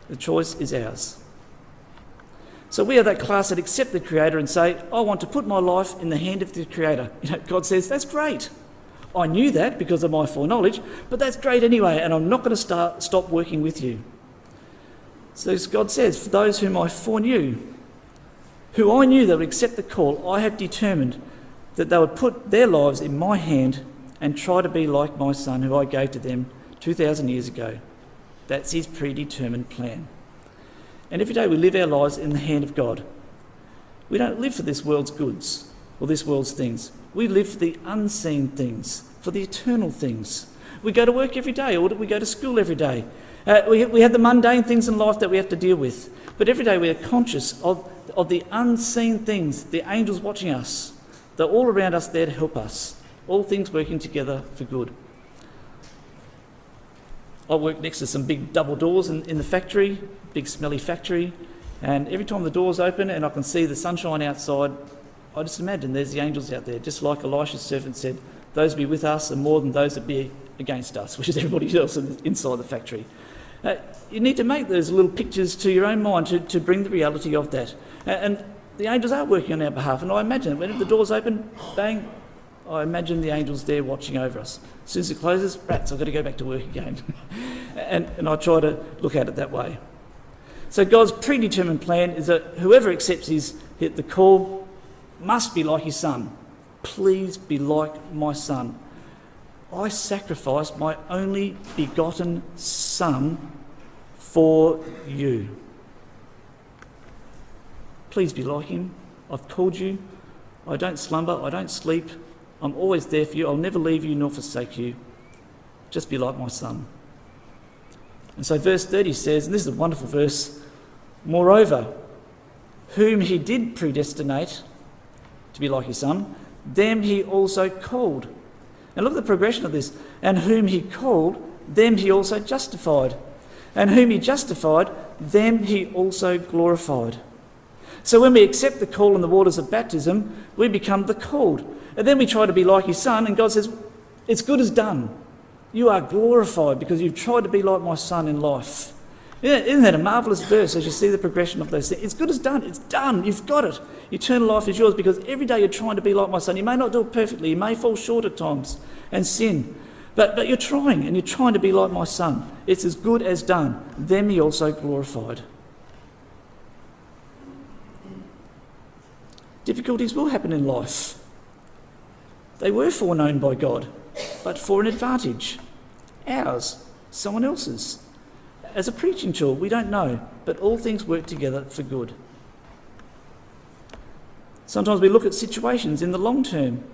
The choice is ours. So we are that class that accept the Creator and say, I want to put my life in the hand of the Creator. You know, God says, that's great. I knew that because of my foreknowledge, but that's great anyway, and I'm not going to stop working with you. So as God says, for those whom I foreknew, who I knew that would accept the call, I have determined that they would put their lives in my hand and try to be like my son who I gave to them 2,000 years ago. That's his predetermined plan. And every day we live our lives in the hand of God. We don't live for this world's goods or this world's things. We live for the unseen things, for the eternal things. We go to work every day, or we go to school every day. We have the mundane things in life that we have to deal with. But every day we are conscious of the unseen things, the angels watching us. They're all around us there to help us. All things working together for good. I work next to some big double doors in the factory, big smelly factory, and every time the doors open and I can see the sunshine outside, I just imagine there's the angels out there, just like Elisha's servant said, those be with us are more than those that be against us, which is everybody else inside the factory. You need to make those little pictures to your own mind to bring the reality of that. And the angels are working on our behalf, and I imagine whenever the doors open, bang, I imagine the angels there watching over us. As soon as it closes, rats, I've got to go back to work again. and I try to look at it that way. So God's predetermined plan is that whoever accepts the call must be like his son. Please be like my son. I sacrificed my only begotten son for you. Please be like him. I've called you. I don't slumber. I don't sleep. I'm always there for you. I'll never leave you nor forsake you. Just be like my son. And so verse 30 says, and this is a wonderful verse, moreover, whom he did predestinate, to be like his Son, them he also called. And look at the progression of this. And whom he called, them he also justified. And whom he justified, them he also glorified. So when we accept the call in the waters of baptism, we become the called. And then we try to be like his Son, and God says, it's good as done. You are glorified because you've tried to be like my Son in life. Isn't that a marvellous verse as you see the progression of those things? It's good as done. It's done. You've got it. Eternal life is yours because every day you're trying to be like my Son. You may not do it perfectly. You may fall short at times and sin. But you're trying, and you're trying to be like my Son. It's as good as done. Them he also glorified. Difficulties will happen in life. They were foreknown by God, but for an advantage. Ours, someone else's. As a preaching tool, we don't know, but all things work together for good. Sometimes we look at situations in the long term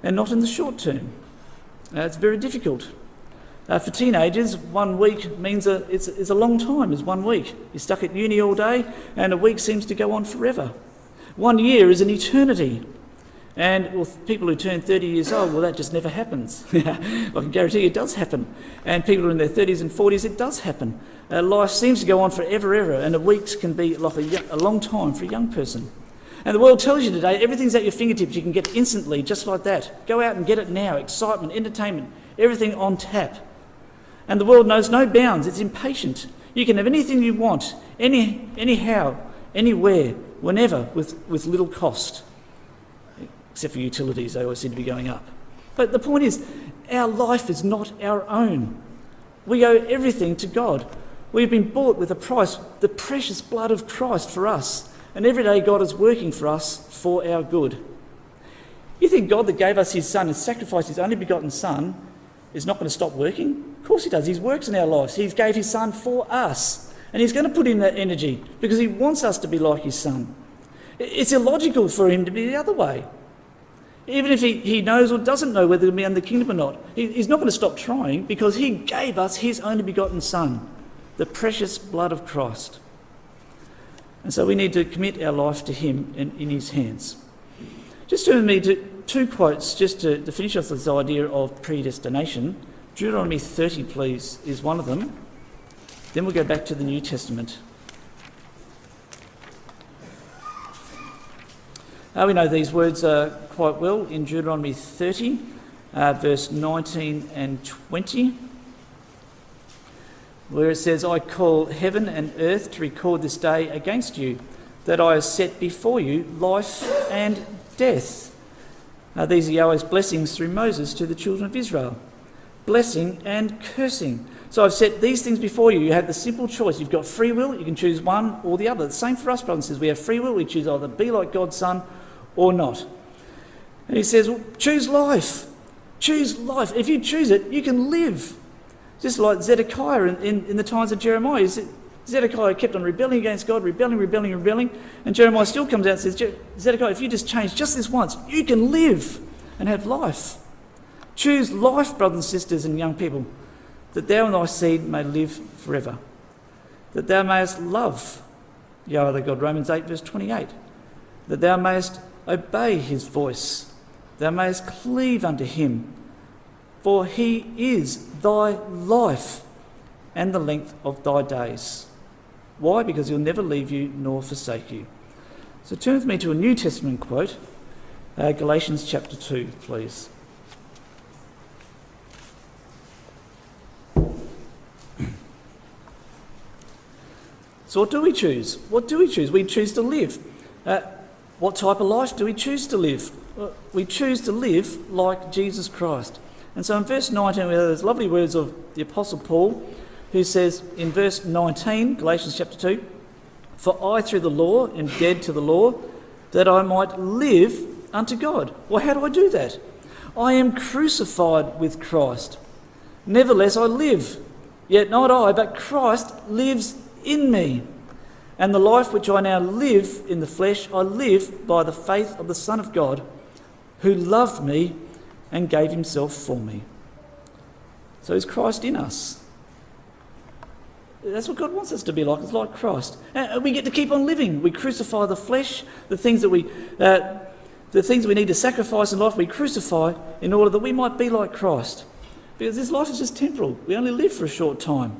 and not in the short term. It's very difficult. For teenagers, 1 week means it's a long time, is 1 week. You're stuck at uni all day and a week seems to go on forever. 1 year is an eternity. And people who turn 30 years old, that just never happens. I can guarantee it does happen. And people who are in their 30s and 40s, it does happen. Life seems to go on forever, and a week can be like a long time for a young person. And the world tells you today, everything's at your fingertips. You can get instantly, just like that. Go out and get it now. Excitement, entertainment, everything on tap. And the world knows no bounds. It's impatient. You can have anything you want, anyhow, anywhere, whenever, with little cost. Except for utilities, they always seem to be going up. But the point is, our life is not our own. We owe everything to God. We've been bought with a price, the precious blood of Christ for us. And every day God is working for us for our good. You think God that gave us his Son and sacrificed his only begotten Son is not going to stop working? Of course he does. He works in our lives. He gave his Son for us. And he's going to put in that energy because he wants us to be like his Son. It's illogical for him to be the other way. Even if he knows or doesn't know whether he'll be in the kingdom or not, he's not going to stop trying because he gave us his only begotten Son, the precious blood of Christ. And so we need to commit our life to him and in his hands. Just turn with me to 2 quotes just to finish off this idea of predestination. Deuteronomy 30, please, is one of them. Then we'll go back to the New Testament. We know these words quite well in Deuteronomy 30, verse 19 and 20, where it says, I call heaven and earth to record this day against you, that I have set before you life and death. These are Yahweh's blessings through Moses to the children of Israel. Blessing and cursing. So I've set these things before you. You have the simple choice. You've got free will. You can choose one or the other. The same for us, brothers and sisters. We have free will. We choose either be like God's Son or not. And he says, well, choose life. Choose life. If you choose it, you can live. Just like Zedekiah in the times of Jeremiah. Zedekiah kept on rebelling against God, rebelling. And Jeremiah still comes out and says, Zedekiah, if you just change just this once, you can live and have life. Choose life, brothers and sisters and young people, that thou and thy seed may live forever. That thou mayest love Yahweh thy God, Romans 8, verse 28. That thou mayest obey his voice. Thou mayest cleave unto him. For he is thy life and the length of thy days. Why? Because he'll never leave you nor forsake you. So turn with me to a New Testament quote, Galatians chapter 2, please. So what do we choose? What do we choose? We choose to live. What type of life do we choose to live? Well, we choose to live like Jesus Christ. And so in verse 19, we have those lovely words of the Apostle Paul, who says in verse 19, Galatians chapter 2, For I through the law am dead to the law, that I might live unto God. Well, how do I do that? I am crucified with Christ. Nevertheless I live, yet not I, but Christ lives in me. And the life which I now live in the flesh, I live by the faith of the Son of God, who loved me and gave himself for me. So is Christ in us? That's what God wants us to be like. It's like Christ. And we get to keep on living. We crucify the flesh, the things that The things we need to sacrifice in life, we crucify in order that we might be like Christ. Because this life is just temporal. We only live for a short time.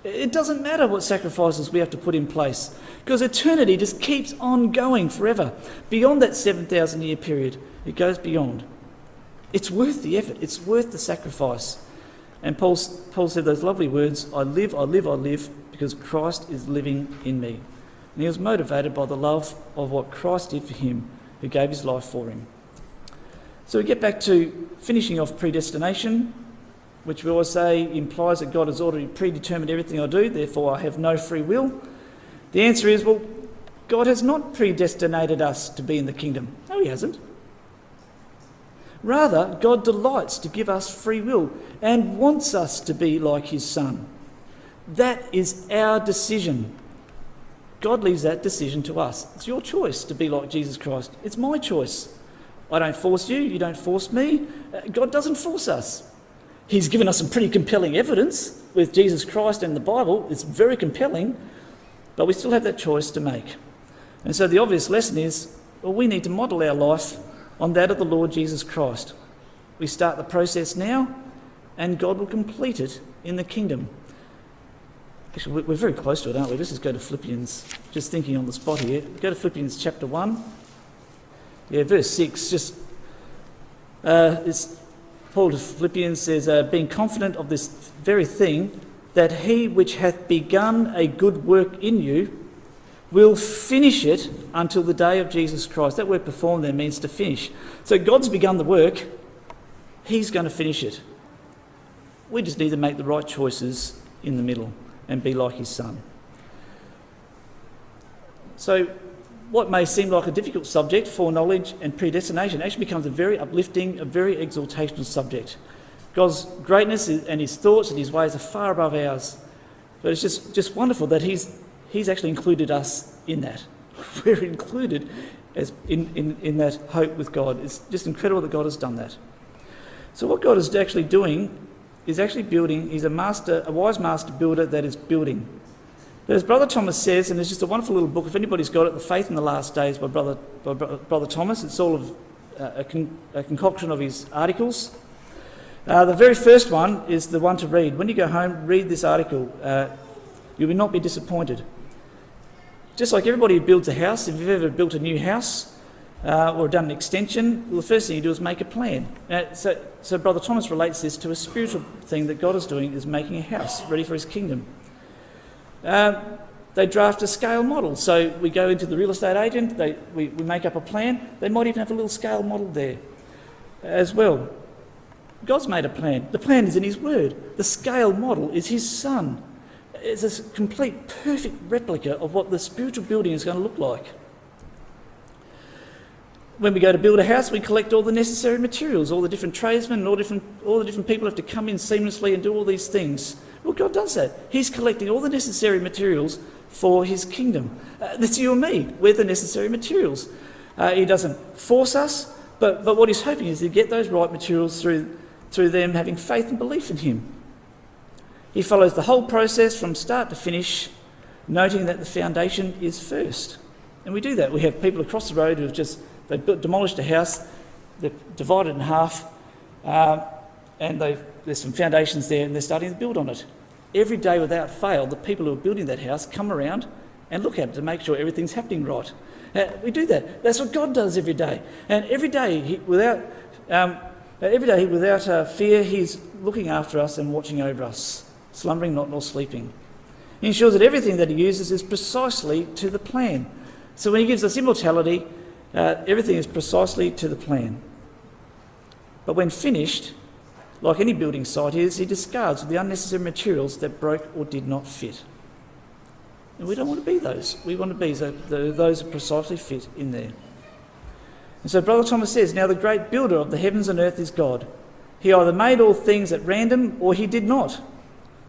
It doesn't matter what sacrifices we have to put in place, because eternity just keeps on going forever. Beyond that 7,000 year period, it goes beyond. It's worth the effort. It's worth the sacrifice. And Paul said those lovely words, I live, because Christ is living in me. And he was motivated by the love of what Christ did for him, who gave his life for him. So we get back to finishing off predestination, which we always say implies that God has already predetermined everything I do, therefore I have no free will. The answer is, well, God has not predestinated us to be in the kingdom. No, he hasn't. Rather, God delights to give us free will and wants us to be like his Son. That is our decision. God leaves that decision to us. It's your choice to be like Jesus Christ. It's my choice. I don't force you, you don't force me. God doesn't force us. He's given us some pretty compelling evidence with Jesus Christ and the Bible. It's very compelling, but we still have that choice to make. And so the obvious lesson is, well, we need to model our life on that of the Lord Jesus Christ. We start the process now, and God will complete it in the kingdom. Actually, we're very close to it, aren't we? Let's just go to Philippians. Just thinking on the spot here. Go to Philippians chapter 1. Yeah, verse 6. Paul to Philippians says, being confident of this very thing, that he which hath begun a good work in you will finish it until the day of Jesus Christ. That word perform there means to finish. So God's begun the work, he's going to finish it. We just need to make the right choices in the middle and be like his Son. So what may seem like a difficult subject, foreknowledge and predestination, actually becomes a very uplifting, a very exaltational subject. God's greatness and his thoughts and his ways are far above ours. But it's just wonderful that he's actually included us in that. We're included as in that hope with God. It's just incredible that God has done that. So what God is actually doing is actually building. He's a wise master builder that is building. But as Brother Thomas says, and it's just a wonderful little book, if anybody's got it, The Faith in the Last Days by Brother Thomas, it's all of a concoction of his articles. The very first one is the one to read. When you go home, read this article. You will not be disappointed. Just like everybody who builds a house, if you've ever built a new house or done an extension, well, the first thing you do is make a plan. So Brother Thomas relates this to a spiritual thing that God is doing, is making a house ready for his kingdom. They draft a scale model. So we go into the real estate agent, we make up a plan. They might even have a little scale model there as well. God's made a plan. The plan is in his word. The scale model is his Son. It's a complete, perfect replica of what the spiritual building is going to look like. When we go to build a house, we collect all the necessary materials, all the different tradesmen and all the different people have to come in seamlessly and do all these things. Well, God does that. He's collecting all the necessary materials for his kingdom. That's you and me. We're the necessary materials. He doesn't force us, but what he's hoping is to get those right materials through them having faith and belief in him. He follows the whole process from start to finish, noting that the foundation is first. And we do that. We have people across the road who have they've demolished a house, they've divided in half, and there's some foundations there and they're starting to build on it. Every day without fail, the people who are building that house come around and look at it to make sure everything's happening right. We do that. That's what God does every day. And every day, without fear, he's looking after us and watching over us, slumbering not nor sleeping. He ensures that everything that he uses is precisely to the plan. So when he gives us immortality, everything is precisely to the plan. But when finished, like any building site is, he discards the unnecessary materials that broke or did not fit. And we don't want to be those. We want to be those that precisely fit in there. And so Brother Thomas says, now the great builder of the heavens and earth is God. He either made all things at random or he did not.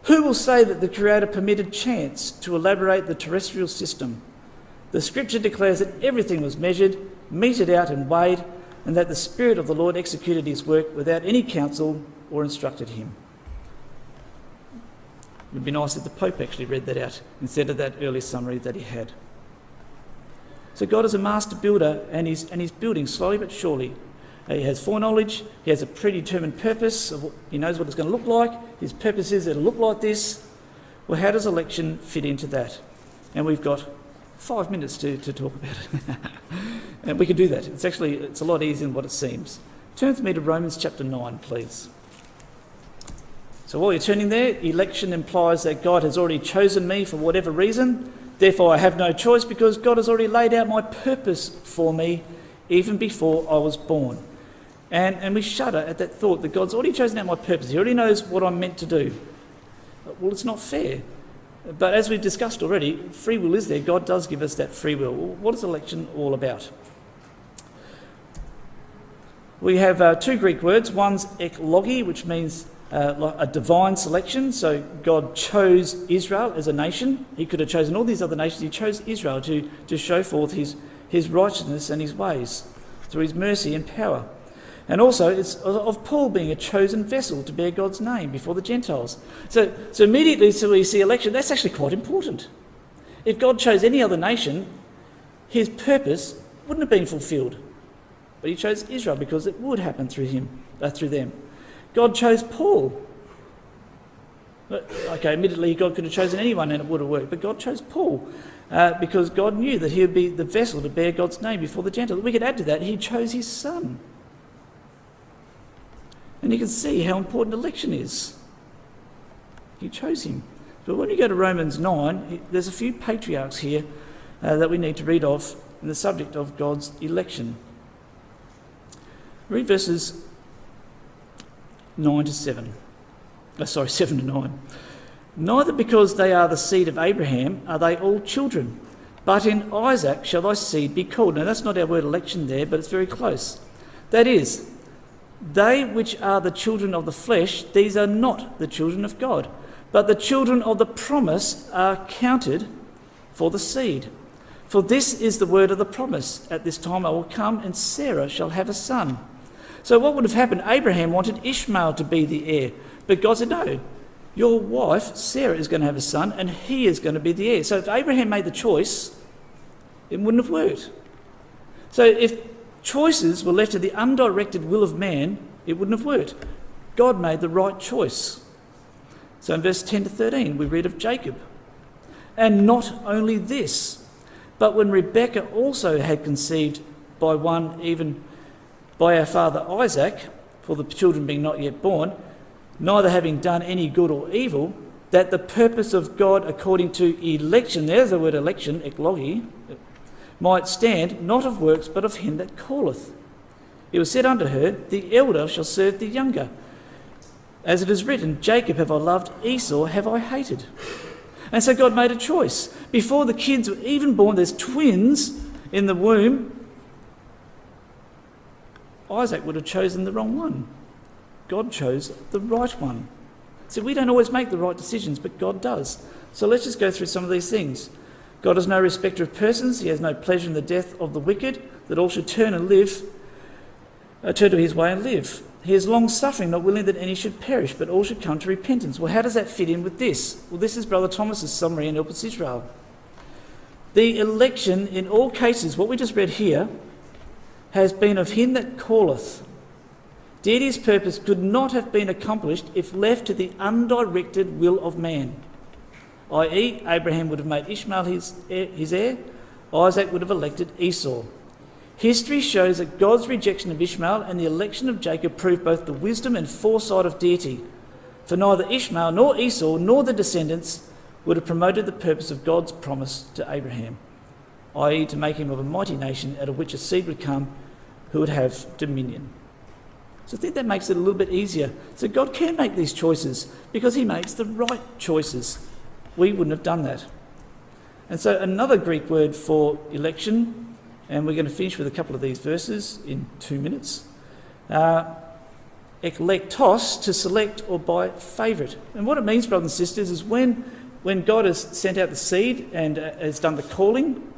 Who will say that the Creator permitted chance to elaborate the terrestrial system? The Scripture declares that everything was measured, meted out and weighed, and that the Spirit of the Lord executed his work without any counsel or instructed him. It would be nice if the Pope actually read that out instead of that early summary that he had. So God is a master builder, and he's building slowly but surely. He has foreknowledge. He has a predetermined purpose. He knows what it's going to look like. His purpose is it'll look like this. Well, how does election fit into that? And we've got 5 minutes to talk about it. And we can do that. It's a lot easier than what it seems. Turn with me to Romans chapter 9, please. So while you're turning there, election implies that God has already chosen me for whatever reason. Therefore, I have no choice because God has already laid out my purpose for me even before I was born. And we shudder at that thought that God's already chosen out my purpose. He already knows what I'm meant to do. Well, it's not fair. But as we've discussed already, free will is there. God does give us that free will. What is election all about? We have 2 Greek words. One's eklogi, which means like a divine selection. So God chose Israel as a nation. He could have chosen all these other nations. He chose Israel to show forth his righteousness and his ways through his mercy and power. And also it's of Paul being a chosen vessel to bear God's name before the Gentiles. So immediately we see election. That's actually quite important. If God chose any other nation, his purpose wouldn't have been fulfilled. But he chose Israel because it would happen through them. God chose Paul. Okay, admittedly, God could have chosen anyone and it would have worked, but God chose Paul because God knew that he would be the vessel to bear God's name before the Gentiles. We could add to that, he chose his son. And you can see how important election is. He chose him. But when you go to Romans 9, there's a few patriarchs here that we need to read of in the subject of God's election. Read verses 7 to 9. Neither because they are the seed of Abraham are they all children, but in Isaac shall thy seed be called. Now that's not our word election there, but it's very close. That is, they which are the children of the flesh, these are not the children of God, but the children of the promise are counted for the seed. For this is the word of the promise. At this time I will come, and Sarah shall have a son. So what would have happened? Abraham wanted Ishmael to be the heir, but God said, no, your wife, Sarah, is going to have a son, and he is going to be the heir. So if Abraham made the choice, it wouldn't have worked. So if choices were left to the undirected will of man, it wouldn't have worked. God made the right choice. So in verse 10 to 13, we read of Jacob. And not only this, but when Rebekah also had conceived by one, even by our father Isaac, for the children being not yet born, neither having done any good or evil, that the purpose of God according to election, there's the word election, eklogi, might stand, not of works, but of him that calleth. It was said unto her, the elder shall serve the younger. As it is written, Jacob have I loved, Esau have I hated. And so God made a choice. Before the kids were even born, there's twins in the womb. Isaac would have chosen the wrong one. God chose the right one. So we don't always make the right decisions, but God does. So let's just go through some of these things. God is no respecter of persons. He has no pleasure in the death of the wicked, that all should turn to his way and live. He is long-suffering, not willing that any should perish, but all should come to repentance. Well, how does that fit in with this? Well, this is Brother Thomas's summary in Help Us Israel. The election, in all cases, what we just read here, has been of him that calleth. Deity's purpose could not have been accomplished if left to the undirected will of man, i.e. Abraham would have made Ishmael his heir, Isaac would have elected Esau. History shows that God's rejection of Ishmael and the election of Jacob proved both the wisdom and foresight of deity, for neither Ishmael nor Esau nor the descendants would have promoted the purpose of God's promise to Abraham, i.e. to make him of a mighty nation out of which a seed would come who would have dominion. So I think that makes it a little bit easier. So God can make these choices because he makes the right choices. We wouldn't have done that. And so another Greek word for election, and we're going to finish with a couple of these verses in 2 minutes. Eklektos, to select or by favourite. And what it means, brothers and sisters, is when God has sent out the seed and has done the calling,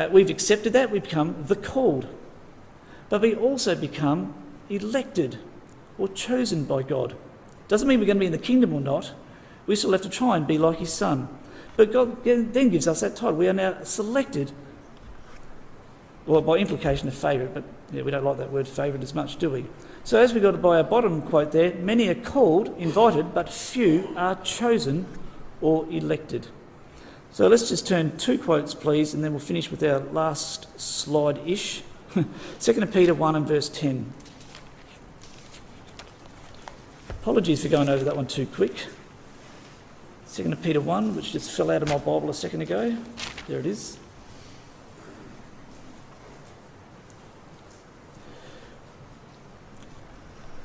we've accepted that, we become the called. But we also become elected or chosen by God. Doesn't mean we're going to be in the kingdom or not. We still have to try and be like his son. But God then gives us that title. We are now selected Well, by implication, a favourite, but yeah, we don't like that word favourite as much, do we? So as we got by our bottom quote there, many are called, invited, but few are chosen or elected. So let's just turn 2 quotes, please, and then we'll finish with our last slide-ish. 2 Peter 1 and verse 10. Apologies for going over that one too quick. 2 Peter 1, which just fell out of my Bible a second ago. There it is.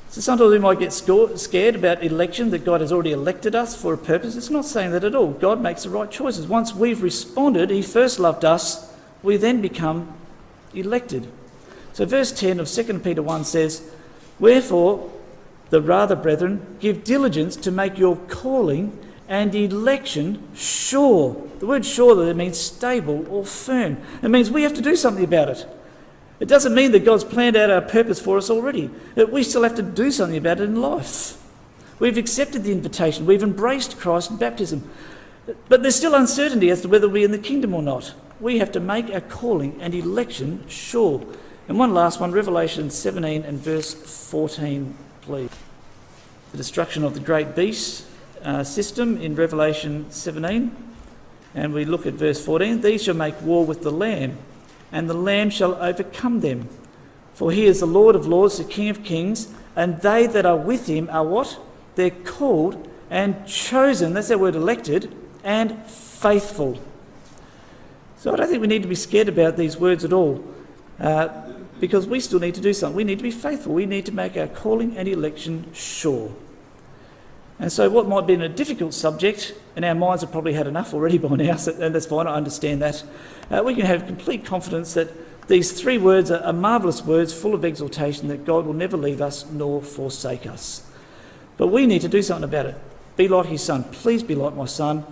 So sometimes we might get scared about election, that God has already elected us for a purpose. It's not saying that at all. God makes the right choices. Once we've responded, he first loved us, we then become elected. So verse 10 of 2 Peter 1 says, "Wherefore, the rather, brethren, give diligence to make your calling and election sure." The word sure there means stable or firm. It means we have to do something about it. It doesn't mean that God's planned out our purpose for us already. That we still have to do something about it in life. We've accepted the invitation. We've embraced Christ in baptism. But there's still uncertainty as to whether we're in the kingdom or not. We have to make our calling and election sure. And one last one, Revelation 17 and verse 14, please. The destruction of the great beast system in Revelation 17. And we look at verse 14. "These shall make war with the Lamb, and the Lamb shall overcome them. For he is the Lord of lords, the King of kings, and they that are with him are" what? "They're called and chosen," that's that word, elected, "and faithful." So I don't think we need to be scared about these words at all, because we still need to do something. We need to be faithful. We need to make our calling and election sure. And so what might be a difficult subject, and our minds have probably had enough already by now, and that's fine, I understand that, we can have complete confidence that these 3 words are marvellous words full of exaltation, that God will never leave us nor forsake us. But we need to do something about it. Be like his son. Please be like my son.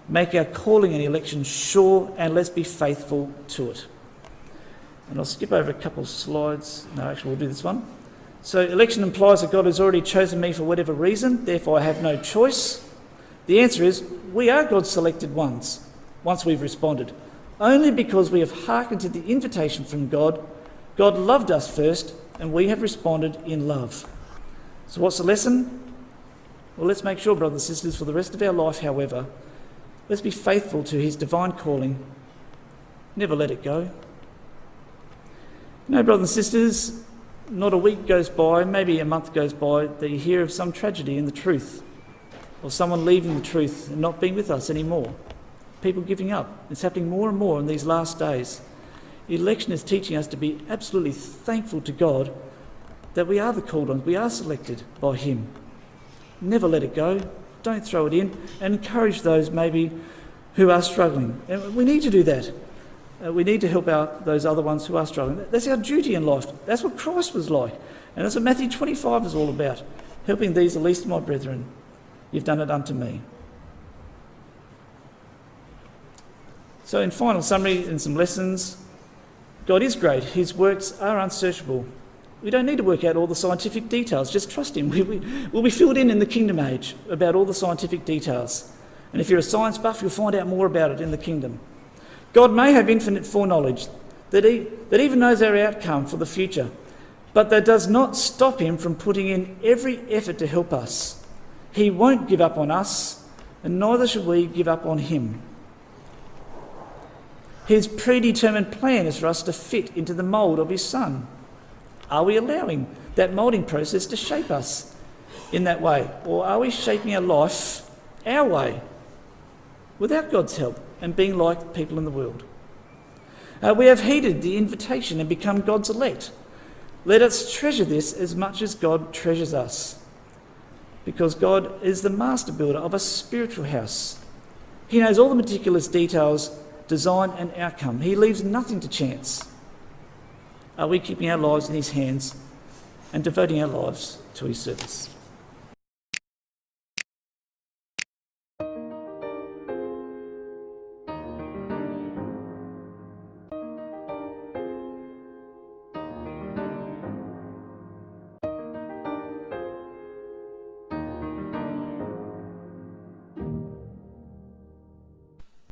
Make our calling and election sure, and let's be faithful to it. And I'll skip over a couple of slides. No, actually we'll do this one. So election implies that God has already chosen me for whatever reason, therefore I have no choice. The answer is, we are God's selected ones, once we've responded. Only because we have hearkened to the invitation from God. God loved us first, and we have responded in love. So what's the lesson? Well, let's make sure, brothers and sisters, for the rest of our life, however, let's be faithful to his divine calling. Never let it go. No, brothers and sisters, not a week goes by, maybe a month goes by, that you hear of some tragedy in the truth, or someone leaving the truth and not being with us anymore. People giving up. It's happening more and more in these last days. Election is teaching us to be absolutely thankful to God that we are the called ones, we are selected by him. Never let it go. Don't throw it in, and encourage those maybe who are struggling. And we need to do that. We need to help out those other ones who are struggling. That's our duty in life. That's what Christ was like. And that's what Matthew 25 is all about. Helping these, the least of my brethren. You've done it unto me. So in final summary and some lessons, God is great. His works are unsearchable. We don't need to work out all the scientific details. Just trust him. We'll be filled in the kingdom age about all the scientific details. And if you're a science buff, you'll find out more about it in the kingdom. God may have infinite foreknowledge, that even knows our outcome for the future, but that does not stop him from putting in every effort to help us. He won't give up on us, and neither should we give up on him. His predetermined plan is for us to fit into the mould of his Son. Are we allowing that moulding process to shape us in that way? Or are we shaping our life our way, without God's help, and being like people in the world? We have heeded the invitation and become God's elect. Let us treasure this as much as God treasures us, because God is the master builder of a spiritual house. He knows all the meticulous details, design and outcome. He leaves nothing to chance. Are we keeping our lives in his hands and devoting our lives to his service?